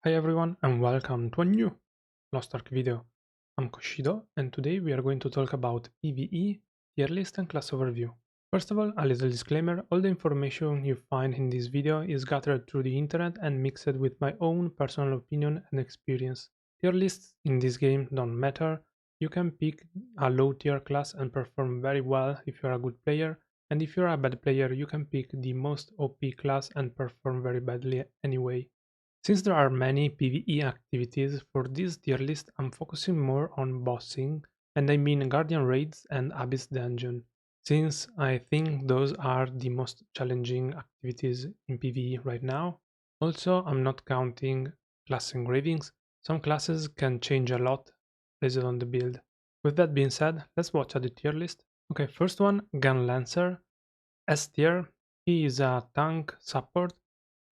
Hi everyone and welcome to a new Lost Ark video. I'm Koshido and today we are going to talk about PvE, tier list and class overview. First of all, a little disclaimer, all the information you find in this video is gathered through the internet and mixed with my own personal opinion and experience. Tier lists in this game don't matter, you can pick a low tier class and perform very well if you're a good player, and if you're a bad player you can pick the most OP class and perform very badly anyway. Since there are many PvE activities, for this tier list I'm focusing more on bossing, and I mean Guardian Raids and Abyss Dungeon, since I think those are the most challenging activities in PvE right now. Also, I'm not counting class engravings, some classes can change a lot based on the build. With that being said, let's watch the tier list. Okay, first one, Gunlancer, S tier. He is a tank support.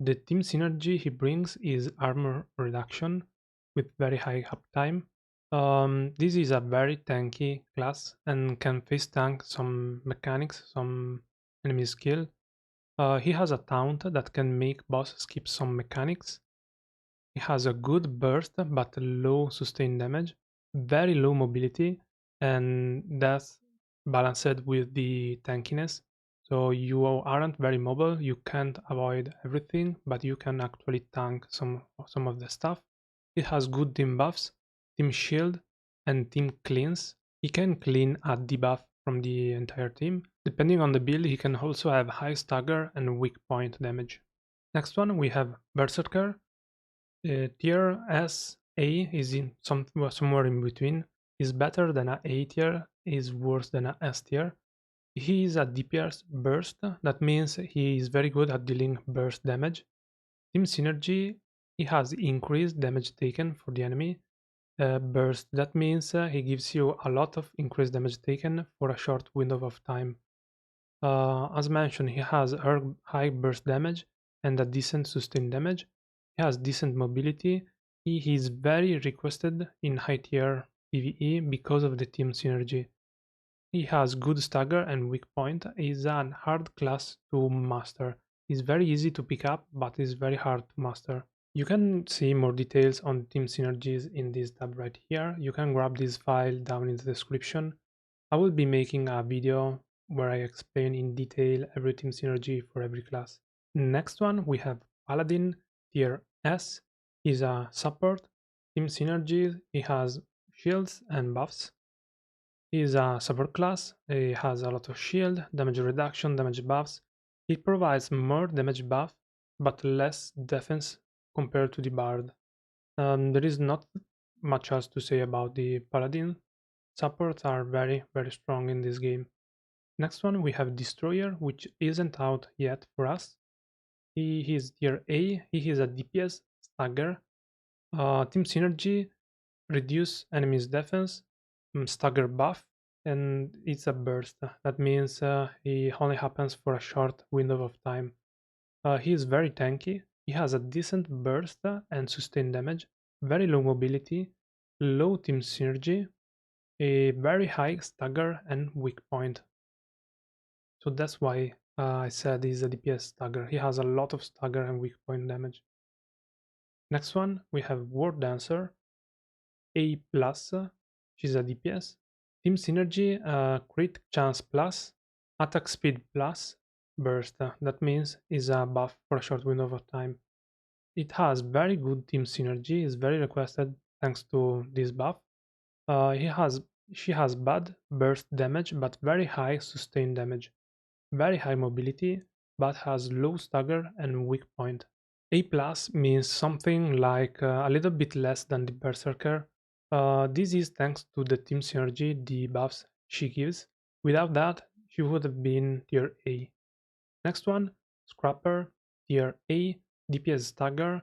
The team synergy he brings is armor reduction with very high uptime. This is a very tanky class and can face tank some mechanics, some enemy skill. He has a taunt that can make boss skip some mechanics. He has a good burst but low sustained damage, very low mobility, and that's balanced with the tankiness. So you aren't very mobile, you can't avoid everything, but you can actually tank some of the stuff. It has good team buffs, team shield, and team cleans. He can clean a debuff from the entire team. Depending on the build, he can also have high stagger and weak point damage. Next one, we have Berserker. Tier S A is in somewhere in between. Is better than a A tier, is worse than a S tier. He is a DPS burst, that means he is very good at dealing burst damage. Team Synergy, he has increased damage taken for the enemy. Burst, that means he gives you a lot of increased damage taken for a short window of time. As mentioned, he has high burst damage and a decent sustained damage. He has decent mobility. He is very requested in high tier PvE because of the team synergy. He has good stagger and weak point. He's a hard class to master. He's very easy to pick up, but is very hard to master. You can see more details on team synergies in this tab right here. You can grab this file down in the description. I will be making a video where I explain in detail every team synergy for every class. Next one we have Paladin tier S. He's a support. Team synergy, he has shields and buffs. He is a support class, he has a lot of shield, damage reduction, damage buffs. He provides more damage buff but less defense compared to the Bard. There is not much else to say about the Paladin. Supports are very strong in this game. Next one we have Destroyer, which isn't out yet for us. He is tier A, he is a DPS stagger. Team Synergy, reduce enemies defense, stagger buff, and it's a burst. That means he only happens for a short window of time. He is very tanky, he has a decent burst and sustained damage, very low mobility, low team synergy, a very high stagger and weak point. So that's why I said he's a DPS stagger. He has a lot of stagger and weak point damage. Next one, we have Wardancer, A+, she's a DPS. Team Synergy, Crit Chance Plus, Attack Speed Plus, Burst. That means is a buff for a short window of time. It has very good team synergy, is very requested thanks to this buff. She has bad burst damage but very high sustained damage, very high mobility but has low stagger and weak point. A plus means something like a little bit less than the Berserker. This is thanks to the team synergy, the buffs she gives. Without that, she would have been tier A. Next one, Scrapper, tier A, DPS stagger.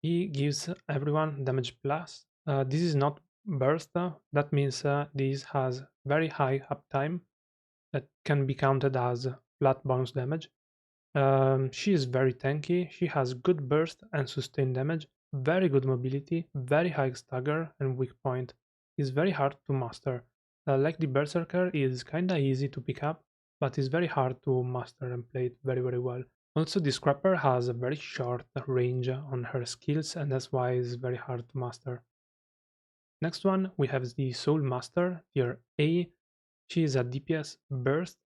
He gives everyone damage plus. This is not burst, that means this has very high uptime that can be counted as flat bonus damage. She is very tanky, she has good burst and sustained damage, very good mobility, very high stagger and weak point. Is very hard to master. Like the Berserker, is kinda easy to pick up, but is very hard to master and play it very well. Also, the Scrapper has a very short range on her skills, and that's why it's very hard to master. Next one, we have the Soul Master, tier A. She is a DPS burst,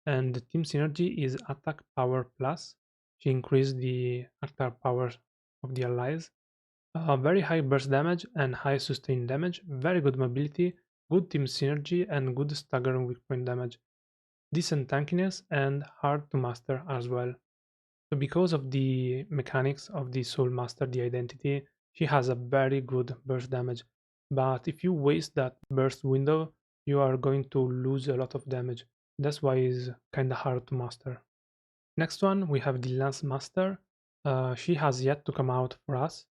and the team synergy is attack power plus. She increased the attack power of the allies. Very high burst damage and high sustained damage, very good mobility, good team synergy, and good stagger and weak point damage. Decent tankiness and hard to master as well. So because of the mechanics of the Soul Master, the identity, she has a very good burst damage. But if you waste that burst window, you are going to lose a lot of damage. That's why it's kinda hard to master. Next one, we have the Lancemaster. She has yet to come out for us.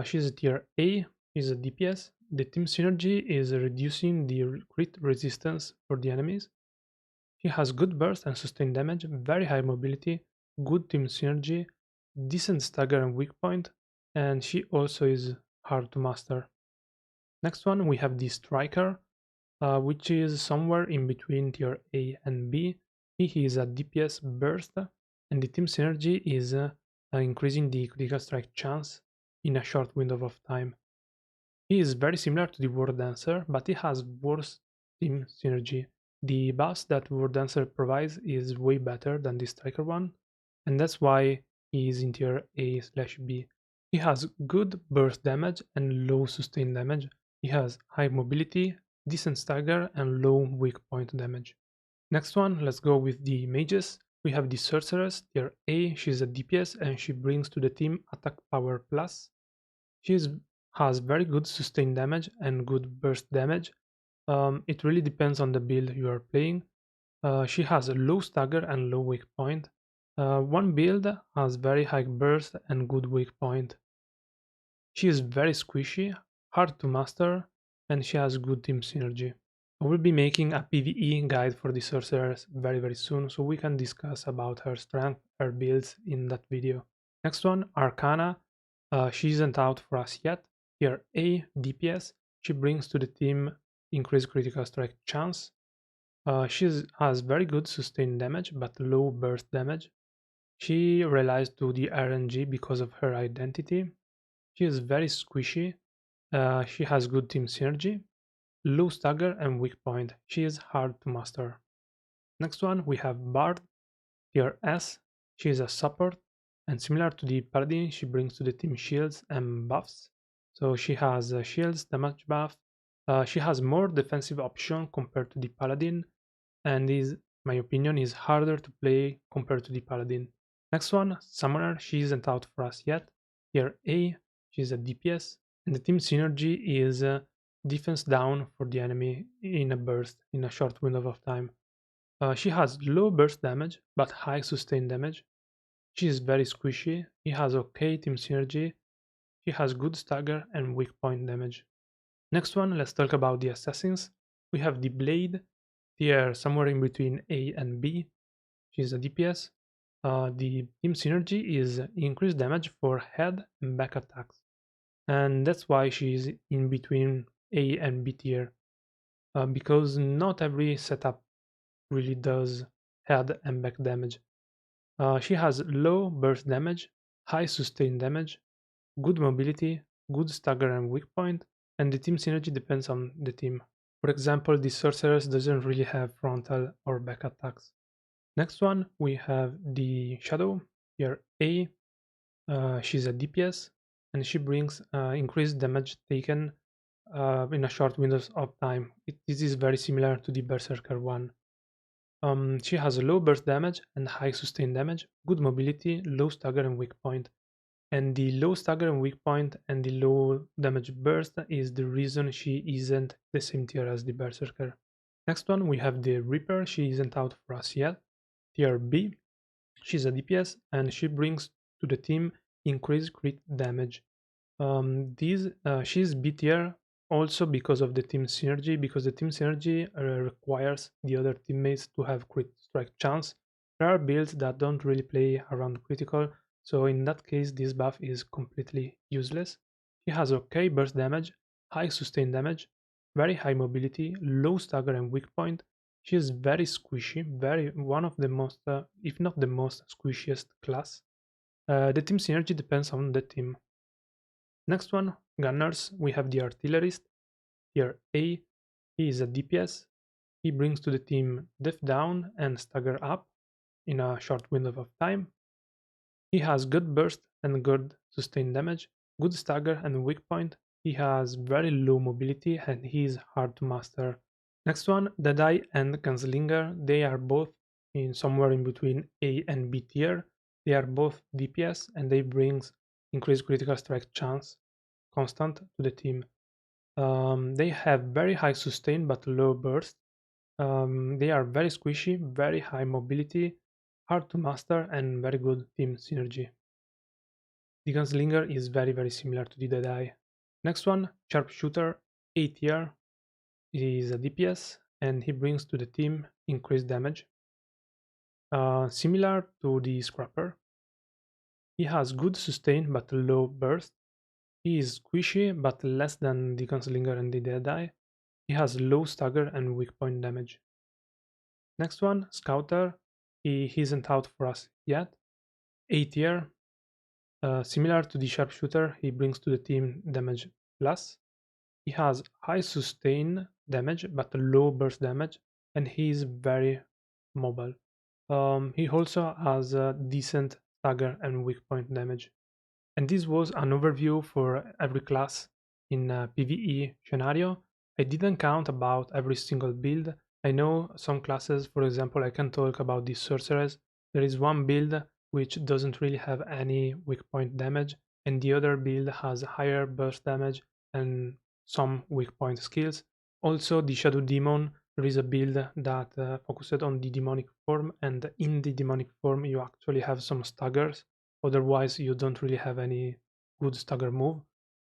She's a tier A, she's a DPS. The team synergy is reducing the crit resistance for the enemies. He has good burst and sustained damage, very high mobility, good team synergy, decent stagger and weak point, and she also is hard to master. Next one, we have the Striker, which is somewhere in between tier A and B. He is a DPS burst, and the team synergy is increasing the critical strike chance in a short window of time. He is very similar to the Wardancer, but he has worse team synergy. The buffs that Wardancer provides is way better than the Striker one, and that's why he is in tier A/B. He has good burst damage and low sustained damage. He has high mobility, decent stagger, and low weak point damage. Next one, let's go with the mages. We have the Sorceress, tier A. She's a DPS and she brings to the team attack power plus. She has very good sustained damage and good burst damage. It really depends on the build you are playing. She has a low stagger and low weak point. One build has very high burst and good weak point. She is very squishy, hard to master, and she has good team synergy. I will be making a PvE guide for the sorceress very soon, so we can discuss about her strength, her builds in that video. Next one, Arcana. She isn't out for us yet. Here A, DPS. She brings to the team increased critical strike chance. She has very good sustained damage, but low burst damage. She relies to the RNG because of her identity. She is very squishy. She has good team synergy, low stagger and weak point. She is hard to master. Next one, we have Bard, tier S. She is a support, and similar to the Paladin, she brings to the team shields and buffs. So she has shields, damage buff. She has more defensive option compared to the Paladin, and is, my opinion, is harder to play compared to the Paladin. Next one, Summoner. She isn't out for us yet. Tier A, she's a DPS, and the team synergy is defense down for the enemy in a burst, in a short window of time. She has low burst damage, but high sustained damage. She is very squishy. He has okay team synergy. He has good stagger and weak point damage. Next one, let's talk about the assassins. We have the Blade, tier somewhere in between A and B. She's a DPS. The team synergy is increased damage for head and back attacks. And that's why she's in between A and B tier. Because not every setup really does head and back damage. She has low burst damage, high sustained damage, good mobility, good stagger and weak point, and the team synergy depends on the team. For example, the Sorceress doesn't really have frontal or back attacks. Next one, we have the Shadow, tier A. She's a DPS, and she brings increased damage taken in a short windows of time. This is very similar to the Berserker one. She has a low burst damage and high sustained damage, good mobility, low stagger and weak point. And the low stagger and weak point and the low damage burst is the reason she isn't the same tier as the Berserker. Next one, we have the Reaper. She isn't out for us yet. Tier B. She's a DPS and she brings to the team increased crit damage. She's B tier also because of the team synergy, because the team synergy requires the other teammates to have crit strike chance. There are builds that don't really play around critical, so in that case this buff is completely useless. She has okay burst damage, high sustained damage, very high mobility, low stagger and weak point, She is very squishy, one of the most, if not the most squishiest class. The team synergy depends on the team. Next one, Gunners, we have the Artillerist, here A. He is a DPS. He brings to the team Death Down and Stagger Up in a short window of time. He has good burst and good sustained damage, good stagger and weak point. He has very low mobility and he is hard to master. Next one, Deadeye and Gunslinger. They are both in somewhere in between A and B tier. They are both DPS and they bring increased critical strike chance constant to the team. They have very high sustain but low burst. They are very squishy, very high mobility, hard to master, and very good team synergy. The Gunslinger is very similar to the Deadeye. Next one, Sharpshooter, A tier. He is a DPS and he brings to the team increased damage. Similar to the Scrapper. He has good sustain but low burst. He is squishy but less than the Gunslinger and the Deadeye. He has low stagger and weak point damage. Next one, Scouter. He isn't out for us yet. A tier. Similar to the Sharpshooter, he brings to the team damage plus. He has high sustain damage but low burst damage, and he is very mobile. He also has a decent stagger and weak point damage. And this was an overview for every class in a PvE scenario. I didn't count about every single build. I know some classes, for example, I can talk about the Sorceress. There is one build which doesn't really have any weak point damage, and the other build has higher burst damage and some weak point skills. Also, the Shadowdemon, there is a build that focused on the demonic form, and in the demonic form you actually have some staggers. Otherwise, you don't really have any good stagger move.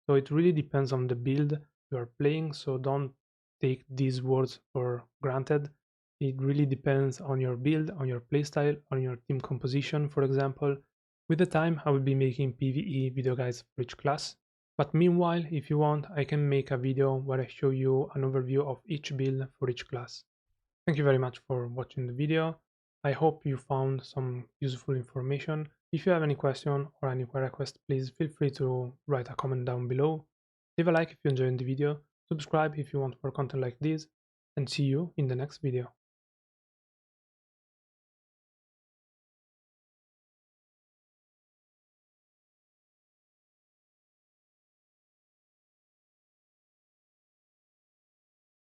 So it really depends on the build you are playing, so don't take these words for granted. It really depends on your build, on your playstyle, on your team composition, for example. With the time, I will be making PvE video guides for each class. But meanwhile, if you want, I can make a video where I show you an overview of each build for each class. Thank you very much for watching the video. I hope you found some useful information. If you have any question or any request, please feel free to write a comment down below. Leave a like if you enjoyed the video, subscribe if you want more content like this, and see you in the next video.